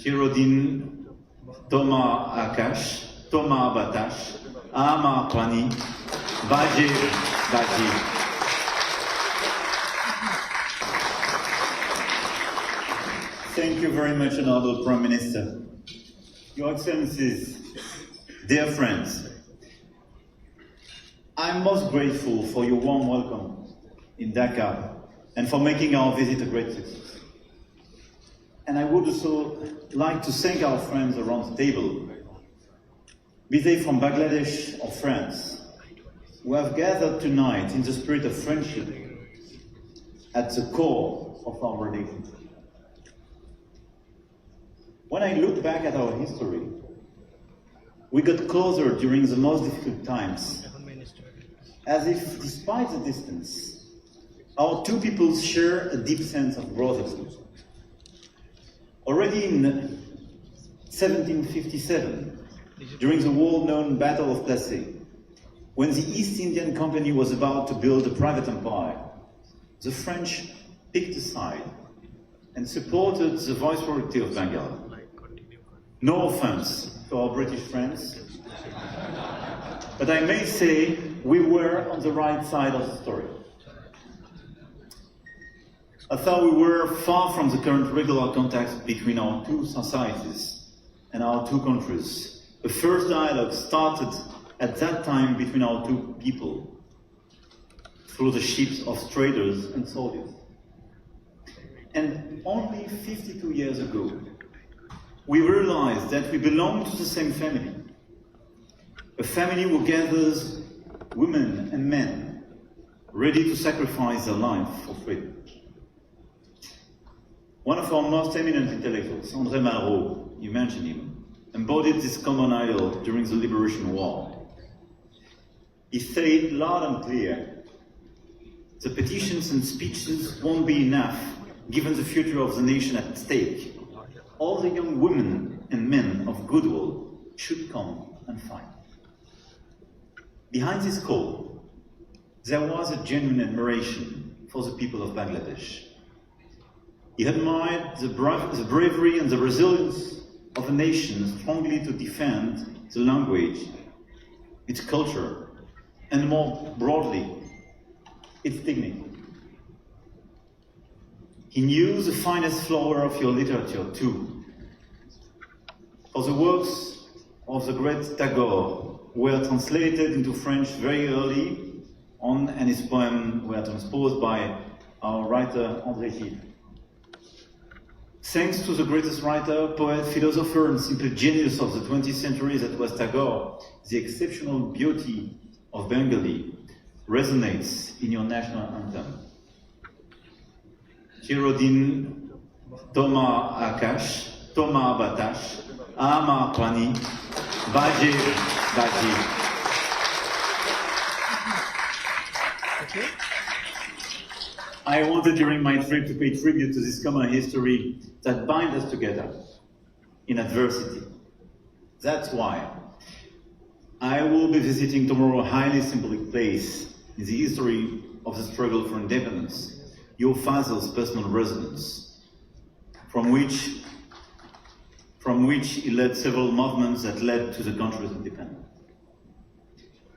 Chirodin, Toma Akash, Toma Batash, Ama Pani, Baji Baji. Thank you very much, Honorable Prime Minister. Your Excellencies, dear friends, I'm most grateful for your warm welcome in Dhaka and for making our visit a great success. And I would also like to thank our friends around the table, be they from Bangladesh or France, who have gathered tonight in the spirit of friendship at the core of our relationship. When I look back at our history, we got closer during the most difficult times, as if, despite the distance, our two peoples share a deep sense of brotherhood. Already in 1757, during the world-known Battle of Plassey, when the East Indian Company was about to build a private empire, the French picked a side and supported the Viceroyalty of Bengal. No offense to our British friends, but I may say we were on the right side of the story. I thought we were far from the current regular contacts between our two societies and our two countries. The first dialogue started at that time between our two people through the ships of traders and soldiers. And only 52 years ago, we realized that we belong to the same family. A family who gathers women and men ready to sacrifice their life for freedom. One of our most eminent intellectuals, Emmanuel Macron, you mentioned him, embodied this common ideal during the Liberation War. He said loud and clear, the petitions and speeches won't be enough given the future of the nation at stake. All the young women and men of goodwill should come and fight. Behind this call, there was a genuine admiration for the people of Bangladesh. He admired the bravery and the resilience of a nation strongly to defend the language, its culture, and more broadly, its dignity. He knew the finest flower of your literature too. For the works of the great Tejgaon were translated into French very early on, and his poems were transposed by our writer André Gide. Thanks to the greatest writer, poet, philosopher, and simple genius of the 20th century that was Tagore, the exceptional beauty of Bengali resonates in your national anthem. Chirodin, Toma Akash, Toma Batash, Ama Pani, Baji Baji. Okay. I wanted during my trip to pay tribute to this common history that binds us together in adversity. That's why I will be visiting tomorrow a highly symbolic place in the history of the struggle for independence, your father's personal residence, from which he led several movements that led to the country's independence.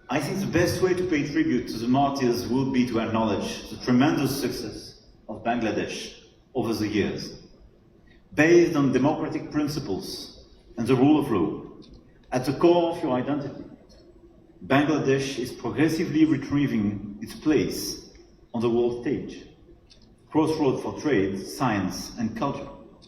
I think the best way to pay tribute to the martyrs would be to acknowledge the tremendous success of Bangladesh over the years. Based on democratic principles and the rule of law, at the core of your identity, Bangladesh is progressively retrieving its place on the world stage, crossroad for trade, science, and culture.